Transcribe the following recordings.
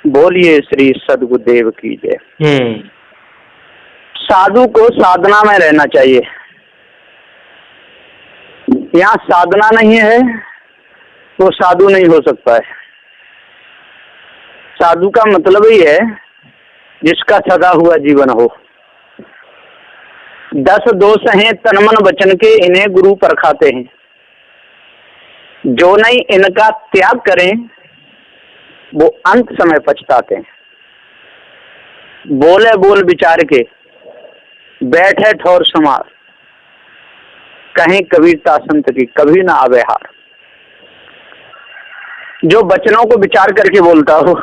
बोलिए श्री सद्गुरुदेव की जय। साधु को साधना में रहना चाहिए। यहाँ साधना नहीं है तो साधु नहीं हो सकता है। साधु का मतलब ही है जिसका सदा हुआ जीवन हो। 10 दोष हैं तन मन वचन के, इन्हें गुरु परखाते हैं। जो नहीं इनका त्याग करें वो अंत समय पछताते हैं। बोले बोल विचार के, बैठे ठौर समार, कहीं कबीरता संत की कभी ना आवे हार। जो वचनों को विचार करके बोलता हो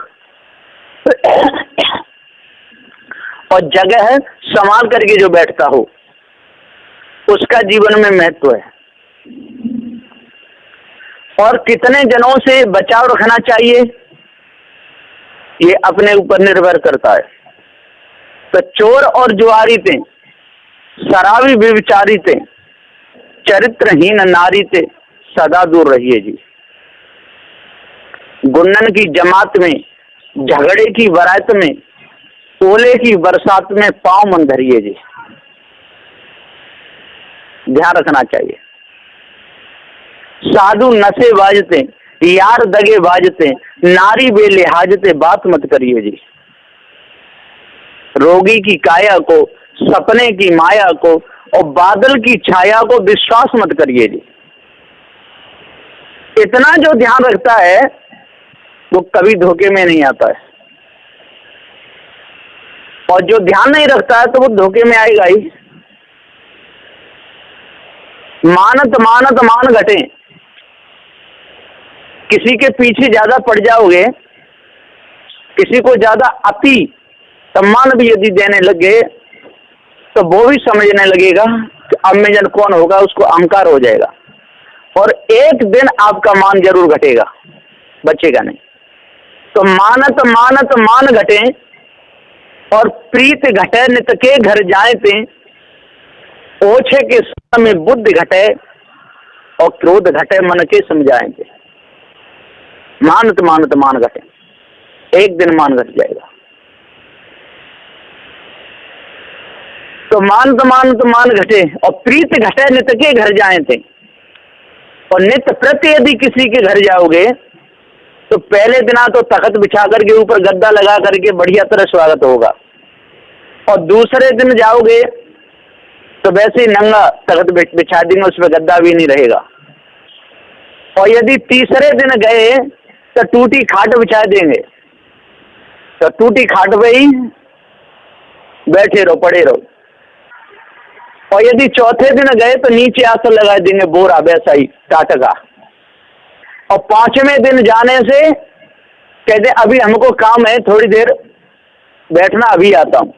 और जगह संभाल करके जो बैठता हो, उसका जीवन में महत्व है। और कितने जनों से बचाव रखना चाहिए ये अपने ऊपर निर्भर करता है। तो चोर और जुआरी थे, शराबी व्यभिचारी थे, चरित्रहीन नारी थे, सदा दूर रहिए जी। गुंडन की जमात में, झगड़े की बारात में, ओले की बरसात में पांव मन धरिए जी। ध्यान रखना चाहिए। साधु नशे बाजते, यार दगे बाजते, नारी बेलिहाजते, बात मत करिए जी। रोगी की काया को, सपने की माया को और बादल की छाया को विश्वास मत करिए जी। इतना जो ध्यान रखता है वो कभी धोखे में नहीं आता है, और जो ध्यान नहीं रखता है तो वो धोखे में आएगा ही। मानत मानत मान घटे, किसी के पीछे ज्यादा पड़ जाओगे, किसी को ज्यादा अति सम्मान भी यदि देने लगे तो वो भी समझने लगेगा कि अब में जन कौन होगा, उसको अहंकार हो जाएगा और एक दिन आपका मान जरूर घटेगा, बचेगा नहीं। तो मानत मानत मान घटे और प्रीत घटे, नित के घर जाए थे। ओछे के समय बुद्धि घटे और क्रोध घटे, मन के समझाएंगे। मानत मानत मान घटे, एक दिन मान घट जाएगा। तो मानत मानत मान घटे और प्रीत घटे, नित के घर जाए थे। और नित प्रति यदि किसी के घर जाओगे तो पहले दिना तो तख्त बिछा करके ऊपर गद्दा लगा करके बढ़िया तरह स्वागत होगा, और दूसरे दिन जाओगे तो वैसे ही नंगा तख्त बिछा देंगे, उसमें गद्दा भी नहीं रहेगा। और यदि तीसरे दिन गए तो टूटी खाट बिछा देंगे, तो टूटी खाट पे ही बैठे रहो, पड़े रहो। और यदि चौथे दिन गए तो नीचे आसन लगा देंगे, बोरा वैसा ही टाट का। और 5वें दिन जाने से कहते अभी हमको काम है, थोड़ी देर बैठना, अभी आता हूं,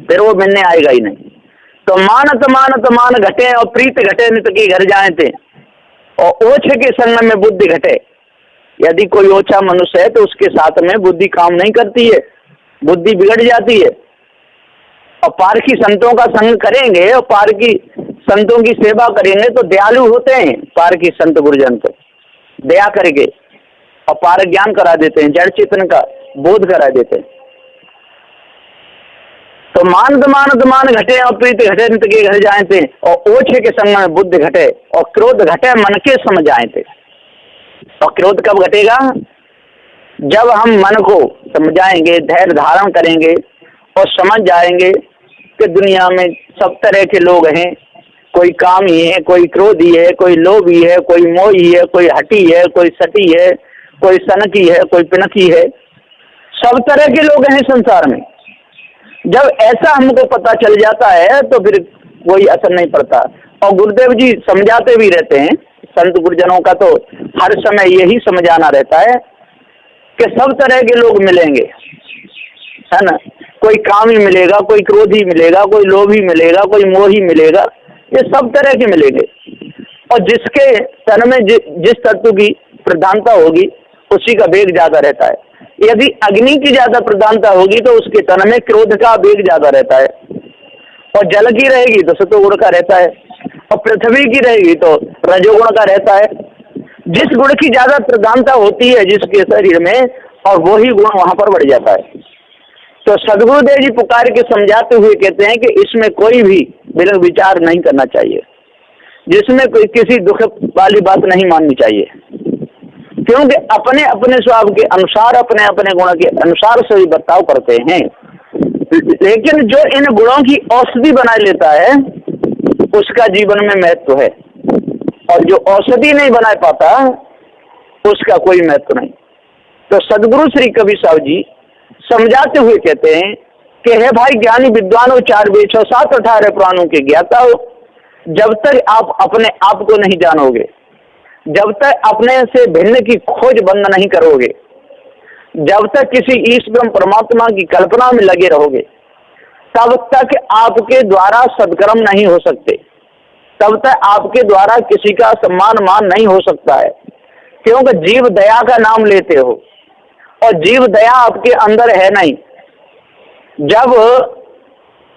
फिर वो मिलने आएगा ही नहीं। तो मानत मानत मान घटे और प्रीत घटे, नित के घर जाए थे। और ओछे के संग में बुद्धि घटे, यदि कोई ओछा मनुष्य है तो उसके साथ में बुद्धि काम नहीं करती है, बुद्धि बिगड़ जाती है। और पारखी संतों का संग करेंगे और पारखी संतों की सेवा करेंगे तो दयालु होते हैं पारखी संत गुरुजन, तो दया करके और पारक ज्ञान करा देते हैं, जड़ चेतन का बोध करा देते हैं। तो मानत मानत मान घटे और प्रीत घटे, नित के घर जाए थे। और ओछे के संग में बुद्धि घटे और क्रोध घटे, मन के समझ आए थे। और क्रोध कब घटेगा? जब हम मन को समझाएंगे, धैर्य धारण करेंगे और समझ जाएंगे कि दुनिया में सब तरह के लोग हैं। कोई कामी है, कोई क्रोधी है, कोई लोभी है, कोई मोही है, कोई हठी है, कोई सटी है, कोई सनकी है, कोई पिनकी है। सब तरह के लोग हैं संसार में। जब ऐसा हमको पता चल जाता है तो फिर कोई असर नहीं पड़ता। और गुरुदेव जी समझाते भी रहते हैं, संत गुरुजनों का तो हर समय यही समझाना रहता है कि सब तरह के लोग मिलेंगे, है ना। कोई कामी मिलेगा, कोई क्रोधी मिलेगा, कोई लोभी मिलेगा, कोई मोही मिलेगा, ये सब तरह के मिलेंगे। और जिसके तन में जिस तत्व की प्रधानता होगी उसी का वेग ज्यादा रहता है। यदि अग्नि की ज्यादा प्रधानता होगी तो उसके तन में क्रोध का वेग ज्यादा रहता है। और जल की रहेगी तो सतोगुण का रहता है, और पृथ्वी की रहेगी तो रजोगुण का रहता है। जिस गुण की ज्यादा प्रधानता होती है जिसके शरीर में, और वही गुण वहां पर बढ़ जाता है। तो सदगुरुदेव जी पुकार के समझाते हुए कहते हैं कि इसमें कोई भी बिना विचार नहीं करना चाहिए, जिसमें कोई किसी दुख वाली बात नहीं माननी चाहिए, क्योंकि अपने अपने स्वभाव के अनुसार, अपने अपने गुण के अनुसार सभी बर्ताव करते हैं। लेकिन जो इन गुणों की औषधि बना लेता है उसका जीवन में महत्व है, और जो औषधि नहीं बना पाता उसका कोई महत्व नहीं। तो सदगुरु श्री कबीर साहब जी समझाते हुए कहते हैं कि हे भाई ज्ञानी विद्वानों, 4 वेद 6 7 18 पुराणों के ज्ञाता हो, जब तक आप अपने आप को नहीं जानोगे, जब तक अपने से भिन्न की खोज बंद नहीं करोगे, जब तक किसी ईश्वर परमात्मा की कल्पना में लगे रहोगे, तब तक आपके द्वारा सत्कर्म नहीं हो सकते, तब तक आपके द्वारा किसी का सम्मान मान नहीं हो सकता है। क्योंकि जीव दया का नाम लेते हो और जीव दया आपके अंदर है नहीं। जब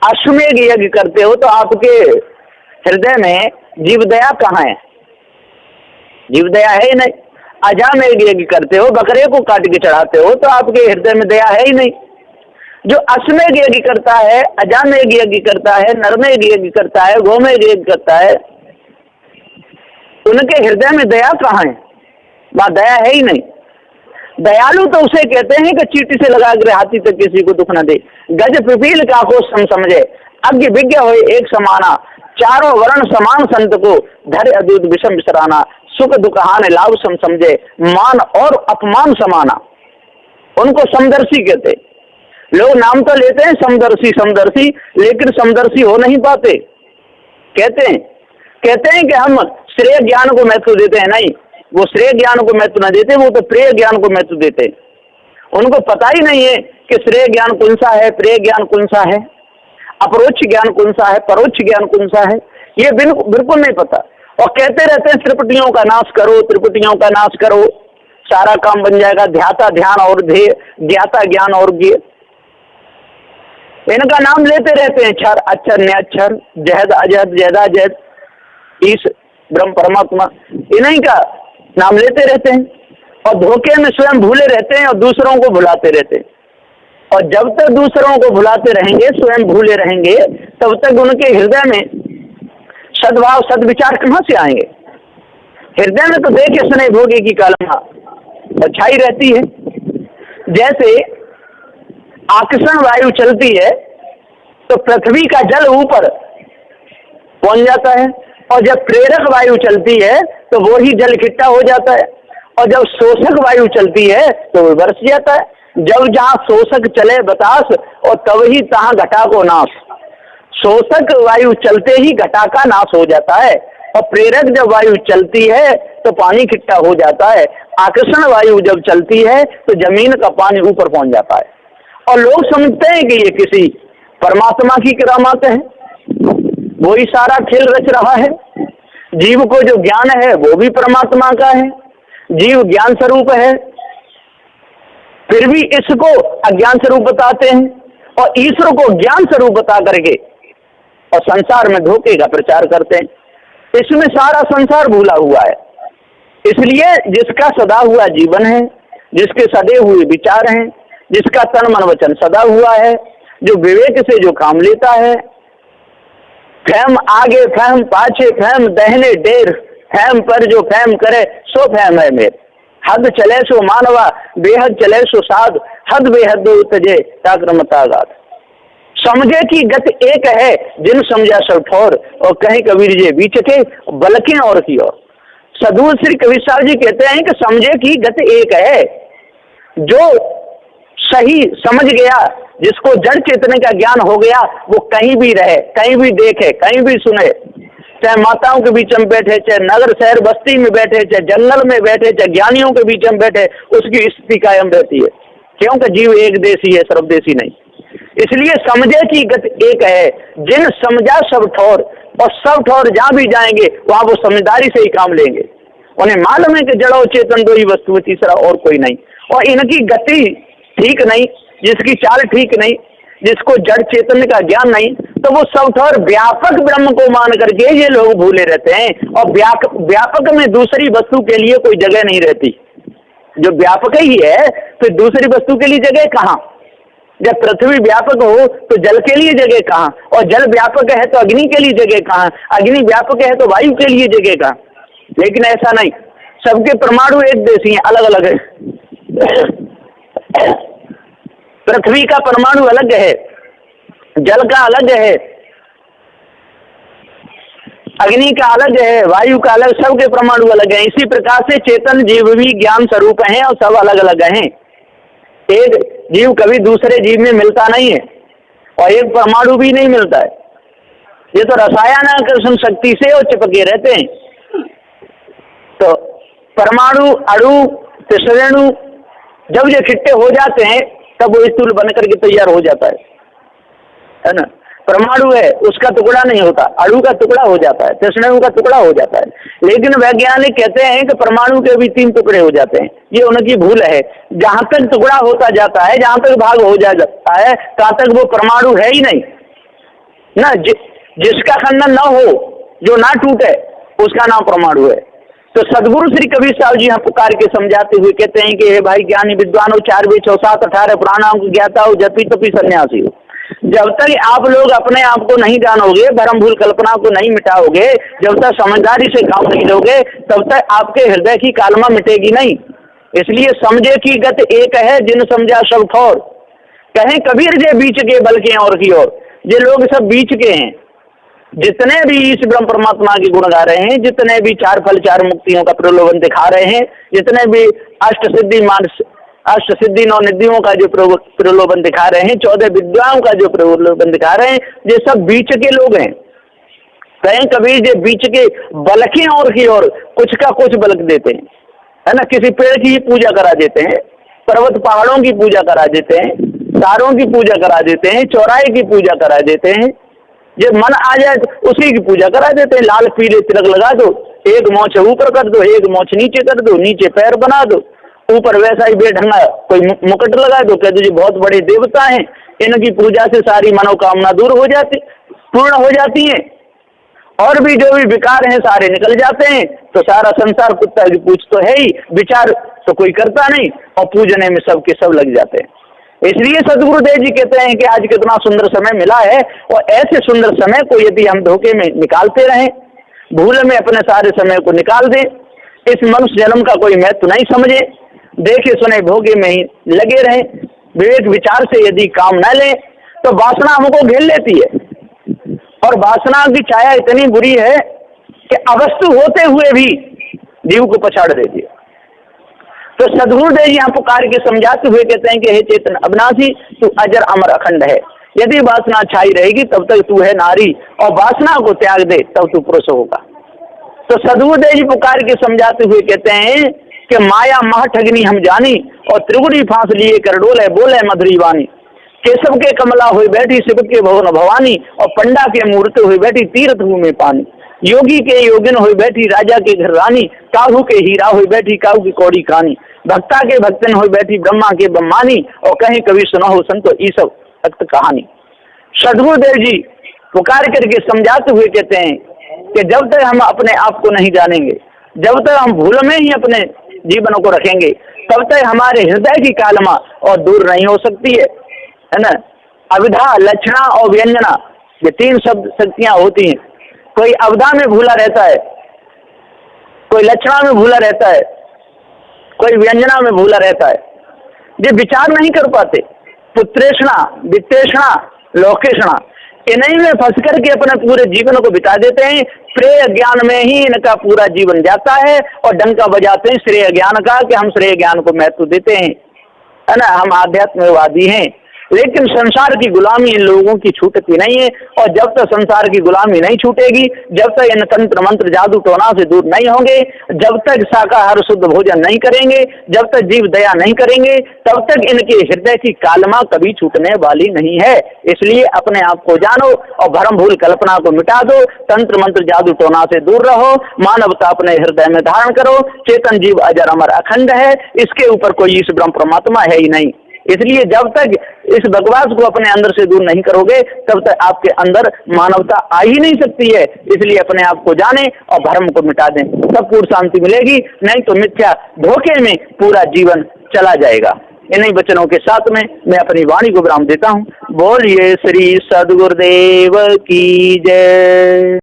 अश्वमेध यज्ञ करते हो तो आपके हृदय में जीव दया कहाँ है? जीव दया है ही नहीं। अजामेध यज्ञ करते हो, बकरे को काट के चढ़ाते हो तो आपके हृदय में दया है ही नहीं। जो अश्वमेध यज्ञ करता है, अजामेध यज्ञ करता है, नरमेध यज्ञ करता है, गोमेध यज्ञ करता है, उनके हृदय में दया कहाँ है? वहां दया है ही नहीं। दयालु तो उसे कहते हैं कि चींटी से लगा कर हाथी तक किसी को दुख न दे, गज पिपील का को सम समझे, अज्ञ विज्ञ होए एक समाना, चारों वर्ण समान संत को धर अद्भुत विषम विसराना, सुख दुख हानि लाभ सम समझे, मान और अपमान समाना। उनको समदर्शी कहते। लोग नाम तो लेते हैं समदर्शी समदर्शी, लेकिन समदर्शी हो नहीं पाते। कहते हैं कि हम श्रेय ज्ञान को महत्व देते हैं, नहीं, वो श्रेय ज्ञान को महत्व न देते, वो तो प्रेय ज्ञान को महत्व देते। उनको पता ही नहीं है कि श्रेय ज्ञान कौन सा है, प्रेय ज्ञान कौन सा है, अपरोक्ष ज्ञान कौन सा है, परोक्ष ज्ञान कौन सा है, ये बिल्कुल नहीं पता। और कहते रहते हैं त्रिपुटियों का नाश करो, त्रिपुटियों का नाश करो, सारा काम बन जाएगा। ध्याता ध्यान और ध्येय, ज्ञाता ज्ञान और ज्ञेय, इनका नाम लेते रहते हैं। क्षर अक्षर न्याक्षर, जहद अजहद जहदा जहद, ईश ब्रह्म परमात्मा, इन्हीं का नाम लेते रहते हैं और धोखे में स्वयं भूले रहते हैं और दूसरों को भुलाते रहते हैं। और जब तक दूसरों को भुलाते रहेंगे, स्वयं भूले रहेंगे, तब तक उनके हृदय में सद्भाव सद्विचार कहां से आएंगे? हृदय में तो देखे स्नेह भोगी की कालमा छाई रहती है। जैसे आकर्षण वायु चलती है तो पृथ्वी का जल ऊपर पहुंच जाता है, और जब प्रेरक वायु चलती है तो वो ही जल इकट्ठा हो जाता है, और जब शोषक वायु चलती है तो वो बरस जाता है। जब जहाँ शोषक चले बतास, और तब ही तहाँ घटा को नाश। शोषक वायु चलते ही घटा का नाश हो जाता है, और प्रेरक जब वायु चलती है तो पानी इकट्ठा हो जाता है। आकर्षण वायु जब चलती है तो जमीन का पानी ऊपर पहुंच जाता है, और लोग समझते हैं कि ये किसी परमात्मा की करामात है, वो ही सारा खेल रच रहा है। जीव को जो ज्ञान है वो भी परमात्मा का है, जीव ज्ञान स्वरूप है, फिर भी इसको अज्ञान स्वरूप बताते हैं, और ईश्वर को ज्ञान स्वरूप बता करके और संसार में धोखे का प्रचार करते हैं। इसमें सारा संसार भूला हुआ है। इसलिए जिसका सदा हुआ जीवन है, जिसके सदे हुए विचार हैं, जिसका तन मन वचन सदा हुआ है, जो विवेक से जो काम लेता है, फहम आगे फहम पाछे फहम दहने डेर, फहम पर जो फहम करे सो फहम है मेर। हद चले सो मानवा, बेहद चले सो साध, हद बेहद तजे ताक्रमतागात। समझे की गत एक है, जिन समझा सब ठोर, और कहीं कबीर जे बीच के बलकें और की ओर। सदगुरु श्री कबीर साहब जी कहते हैं कि समझे की गत एक है। जो सही समझ गया, जिसको जड़ चेतने का ज्ञान हो गया, वो कहीं भी रहे, कहीं भी देखे, कहीं भी सुने, चाहे माताओं के बीच में बैठे, चाहे नगर शहर बस्ती में बैठे, चाहे जंगल में बैठे, चाहे ज्ञानियों के बीच में बैठे, उसकी स्थिति कायम रहती है। क्योंकि जीव एक देशी है, सर्वदेशी नहीं। इसलिए समझे की गत एक है, जिन समझा सब ठोर, और सब ठोर जहां भी जाएंगे वहां वो समझदारी से ही काम लेंगे। उन्हें मालूम है कि जड़ो चेतन दो ही वस्तु, तीसरा और कोई नहीं। और इनकी गति ठीक नहीं, जिसकी चाल ठीक नहीं, जिसको जड़ चेतन का ज्ञान नहीं, तो वो सब ठोर व्यापक ब्रह्म को मान करके ये लोग भूले रहते हैं, और व्यापक में दूसरी वस्तु के लिए कोई जगह नहीं रहती। जो व्यापक ही है तो दूसरी वस्तु के लिए जगह कहाँ? जब पृथ्वी व्यापक हो तो जल के लिए जगह कहाँ? और जल व्यापक है तो अग्नि के लिए जगह कहाँ? अग्नि व्यापक है तो वायु के लिए जगह कहाँ? लेकिन ऐसा नहीं, सबके परमाणु एक जैसी हैं, अलग अलग है। पृथ्वी का परमाणु अलग है, जल का अलग है, अग्नि का अलग है, वायु का अलग, सबके परमाणु अलग है। इसी प्रकार से चेतन जीव भी ज्ञान स्वरूप हैं और सब अलग अलग हैं। एक जीव कभी दूसरे जीव में मिलता नहीं है और एक परमाणु भी नहीं मिलता है। ये तो रसायनाकर्षण शक्ति से और चिपके रहते हैं। तो परमाणु, अणु, त्रिसरेणु जब ये इकट्ठे हो जाते हैं तब वो स्थूल बनकर के तैयार हो जाता है ना। परमाणु है उसका टुकड़ा नहीं होता, अणु का टुकड़ा हो जाता है, त्रिसरेणु का टुकड़ा हो जाता है। लेकिन वैज्ञानिक कहते हैं कि परमाणु के भी 3 टुकड़े हो जाते हैं। ये उनकी भूल है। जहां तक टुकड़ा होता जाता है, जहां तक भाग हो जाता है, तहां तक वो परमाणु है ही नहीं ना। जिसका खंडन न हो, जो ना टूटे, उसका नाम परमाणु है। तो सदगुरु श्री कबीर साहब जी यहाँ पुकार के समझाते हुए कहते हैं कि हे भाई ज्ञानी विद्वान हो, 4 वेद 6 7 18 पुराणाओं की ज्ञाता हो, जपी तपी सन्यासी हो। जब तक आप लोग अपने आप को नहीं जानोगे, भरम भूल कल्पना को नहीं मिटाओगे, जब तक समझदारी से काम नहीं लोगे, तब तक आपके हृदय की कालमा मिटेगी नहीं। इसलिए समझे की गत एक है, जिन समझा सब ठौर। कहें कबीर जे बीच के बल के और की ओर। ये लोग सब बीच के हैं। जितने भी इस ब्रह्म परमात्मा के गुण गा रहे हैं, जितने भी 4 फल 4 मुक्तियों का प्रलोभन दिखा रहे हैं, जितने भी अष्ट सिद्धि 9 निधियों का जो प्रलोभन दिखा रहे हैं, 14 विद्याओं का जो प्रलोभन दिखा रहे हैं, ये सब बीच के लोग हैं। कहें कबीर जे बीच के बलकें और की ओर, कुछ का कुछ बलक देते हैं, है ना। किसी पेड़ की पूजा करा देते हैं, पर्वत पहाड़ों की पूजा करा देते हैं, तारों की पूजा करा देते हैं, चौराहे की पूजा करा देते हैं। जब मन आ जाए तो उसी की पूजा करा देते हैं। लाल पीले तिलक लगा दो, एक मोछ ऊपर कर दो, एक मोछ नीचे कर दो, नीचे पैर बना दो, ऊपर वैसा ही बेढंगा कोई मुकुट लगा दो, कहते जी बहुत बड़े देवता हैं, इनकी पूजा से सारी मनोकामना दूर हो जाती, पूर्ण हो जाती है, और भी जो भी विकार हैं सारे निकल जाते हैं। तो सारा संसार कुत्ता की पूछ तो है ही, विचार तो कोई करता नहीं, और पूजने में सबके सब लग जाते हैं। इसलिए सदगुरुदेव जी कहते हैं कि आज कितना सुंदर समय मिला है, और ऐसे सुंदर समय को यदि हम धोखे में निकालते रहें, भूल में अपने सारे समय को निकाल दें, इस मनुष्य जन्म का कोई महत्व नहीं समझे, देखे सुने भोगे में ही लगे रहें, विवेक विचार से यदि काम न लें, तो वासना हमको घेर लेती है। और वासना की छाया इतनी बुरी है कि अवस्तु होते हुए भी जीव को पछाड़ देती है। तो सदगुरुदेव जी यहाँ पुकार के समझाते हुए कहते हैं कि हे चेतन अविनाशी, तू अजर अमर अखंड है। यदि वासना छाई रहेगी तब तक तू है नारी, और वासना को त्याग दे तब तू पुरुष होगा। तो सदगुरुदेव जी पुकार के समझाते हुए कहते हैं कि माया मह ठगनी हम जानी, और त्रिगुणी फांस लिए कर डोले बोले मधुरी वाणी। केशव के कमला हुई बैठी शिव के भवन भवानी, और पंडा के मूर्ति हुई बैठी तीर्थ भूमि पानी। योगी के योगिन हुई बैठी राजा के घर रानी, काहू के हीरा हुई बैठी काहू की कौड़ी कहानी। भक्ता के भक्तन हुई बैठी ब्रह्मा के ब्रह्मानी, और कहीं कभी सुना हो संतो ई सब भक्त कहानी। सदगुरुदेव जी पुकार करके समझाते हुए कहते हैं कि जब तक हम अपने आप को नहीं जानेंगे, जब तक हम भूल में ही अपने जीवन को रखेंगे, तब तक हमारे हृदय की कालमा और दूर नहीं हो सकती है ना। अविधा, लक्षणा और व्यंजना, ये 3 शब्द शक्तियां होती हैं। कोई अवधा में भूला रहता है, कोई लक्षणा में भूला रहता है, कोई व्यंजना में भूला रहता है। ये विचार नहीं कर पाते। पुत्रेषणा, वित्तेषणा, लोकेषणा, इन्हीं में फंस करके अपने पूरे जीवन को बिता देते हैं। श्रेय ज्ञान में ही इनका पूरा जीवन जाता है, और डंका बजाते हैं श्रेय ज्ञान का कि हम श्रेय ज्ञान को महत्व देते हैं, है ना, हम आध्यात्मिकवादी हैं। लेकिन संसार की गुलामी इन लोगों की छूटती नहीं है, और जब तक संसार की गुलामी नहीं छूटेगी, जब तक इन तंत्र मंत्र जादू टोना से दूर नहीं होंगे, जब तक शाकाहार शुद्ध भोजन नहीं करेंगे, जब तक जीव दया नहीं करेंगे, तब तक इनके हृदय की कालमा कभी छूटने वाली नहीं है। इसलिए अपने आप को जानो और भरम भूल कल्पना को मिटा दो, तंत्र मंत्र जादू टोना से दूर रहो, मानवता अपने हृदय में धारण करो। चेतन जीव अजर अमर अखंड है, इसके ऊपर कोई इस ब्रह्म परमात्मा है ही नहीं। इसलिए जब तक इस बकवास को अपने अंदर से दूर नहीं करोगे तब तक आपके अंदर मानवता आ ही नहीं सकती है। इसलिए अपने आप को जाने और भ्रम को मिटा दें, तब पूर्ण शांति मिलेगी, नहीं तो मिथ्या धोखे में पूरा जीवन चला जाएगा। इन्हीं वचनों के साथ में मैं अपनी वाणी को विराम देता हूँ। बोलिए श्री सद्गुरुदेव की जय।